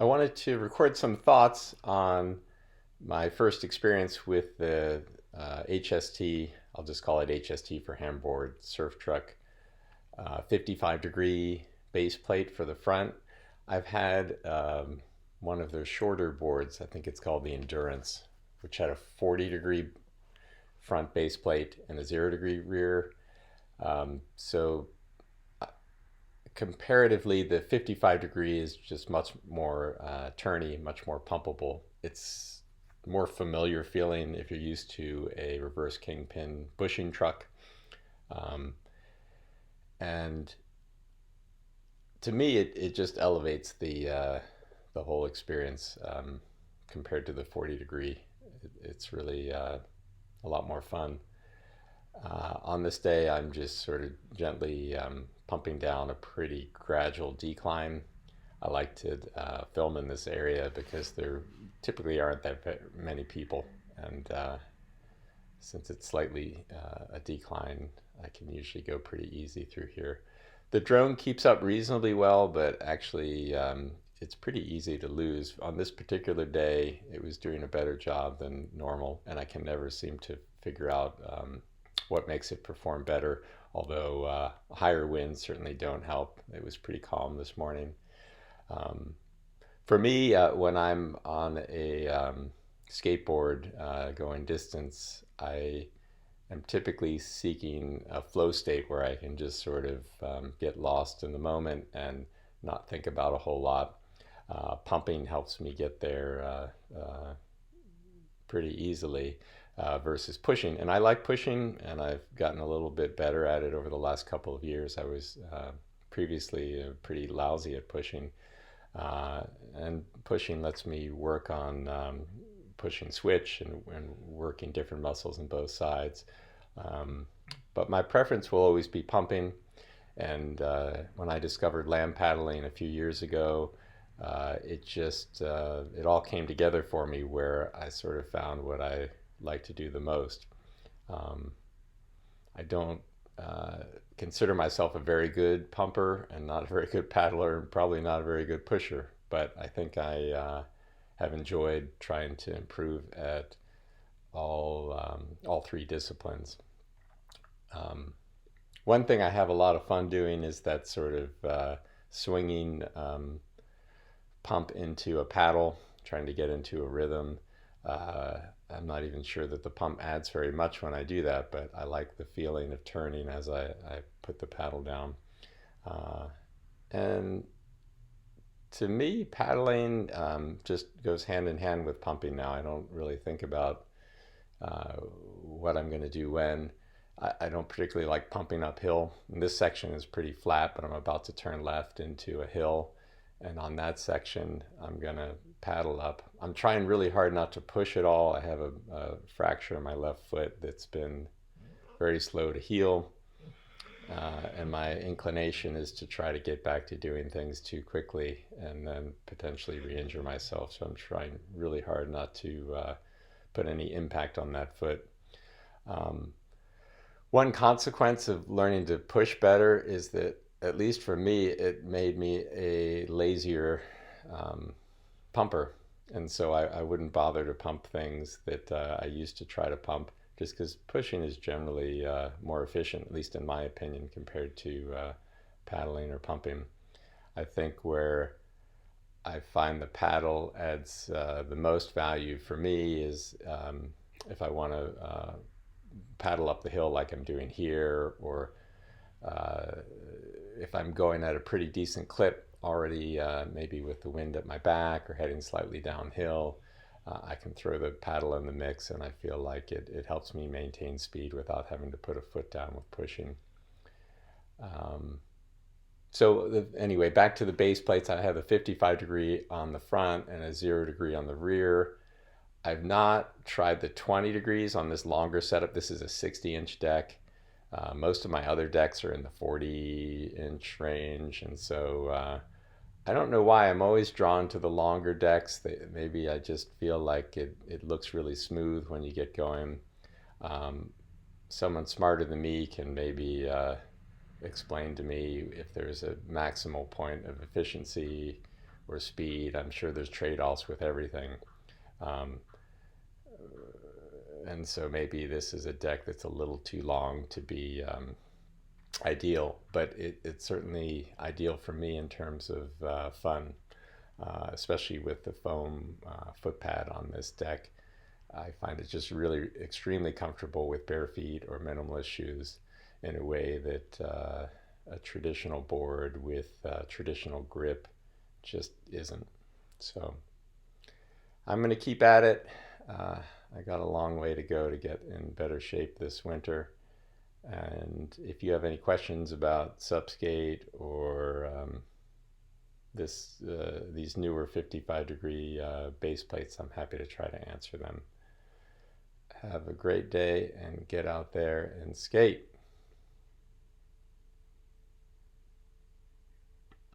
I wanted to record some thoughts on my first experience with the HST. I'll just call it HST for Hamboard surf truck. 55-degree base plate for the front. I've had one of those shorter boards. I think it's called the Endurance, which had a 40-degree front base plate and a 0-degree rear. So comparatively, the 55 degree is just much more turny, much more pumpable. It's more familiar feeling if you're used to a reverse kingpin bushing truck. Um, and to me, it just elevates the whole experience compared to the 40 degree. It's really a lot more fun. On this day, I'm just sort of gently pumping down a pretty gradual decline. I like to film in this area because there typically aren't that many people, and since it's slightly a decline, I can usually go pretty easy through here. The drone keeps up reasonably well, but actually it's pretty easy to lose. On this particular day, it was doing a better job than normal, and I can never seem to figure out what makes it perform better, although higher winds certainly don't help. It was pretty calm this morning. Um, for me, when I'm on a skateboard going distance, I am typically seeking a flow state where I can just sort of get lost in the moment and not think about a whole lot. Pumping helps me get there pretty easily versus pushing. And I like pushing, and I've gotten a little bit better at it over the last couple of years. I was previously pretty lousy at pushing. And pushing lets me work on pushing switch and working different muscles in both sides. Um, but my preference will always be pumping. And when I discovered land paddling a few years ago, it all came together for me where I sort of found what I like to do the most. Um, I don't consider myself a very good pumper and not a very good paddler and probably not a very good pusher, but I think I have enjoyed trying to improve at all three disciplines. Um, One thing I have a lot of fun doing is that sort of swinging pump into a paddle, trying to get into a rhythm. Uh, I'm not even sure that the pump adds very much when I do that, but I like the feeling of turning as I put the paddle down. Uh, and to me, paddling just goes hand in hand with pumping now. I don't really think about uh, what I'm going to do when. I don't particularly like pumping uphill. And this section is pretty flat, but I'm about to turn left into a hill. And on that section, I'm going to paddle up. I'm trying really hard not to push at all. I have a fracture in my left foot that's been very slow to heal. And my inclination is to try to get back to doing things too quickly and then potentially re-injure myself. So I'm trying really hard not to put any impact on that foot. Um, One consequence of learning to push better is that, at least for me, it made me a lazier um, pumper. And so I wouldn't bother to pump things that I used to try to pump just because pushing is generally more efficient, at least in my opinion, compared to paddling or pumping. I think where I find the paddle adds the most value for me is if I want to paddle up the hill like I'm doing here, or uh, if I'm going at a pretty decent clip already, maybe with the wind at my back or heading slightly downhill, I can throw the paddle in the mix, and I feel like it helps me maintain speed without having to put a foot down with pushing. Um, anyway, back to the base plates. I have a 55 degree on the front and a 0 degree on the rear. I've not tried the 20 degrees on this longer setup. This is a 60-inch deck. Most of my other decks are in the 40-inch range, and so I don't know why I'm always drawn to the longer decks. Maybe I just feel like it looks really smooth when you get going. Um, Someone smarter than me can maybe explain to me if there's a maximal point of efficiency or speed. I'm sure there's trade-offs with everything. Um, and so maybe this is a deck that's a little too long to be ideal, but it's certainly ideal for me in terms of fun, especially with the foam foot pad on this deck. I find it just really extremely comfortable with bare feet or minimalist shoes in a way that a traditional board with traditional grip just isn't. So I'm going to keep at it. I got a long way to go to get in better shape this winter. And if you have any questions about SUPSkate or these newer 55-degree base plates, I'm happy to try to answer them. Have a great day and get out there and skate.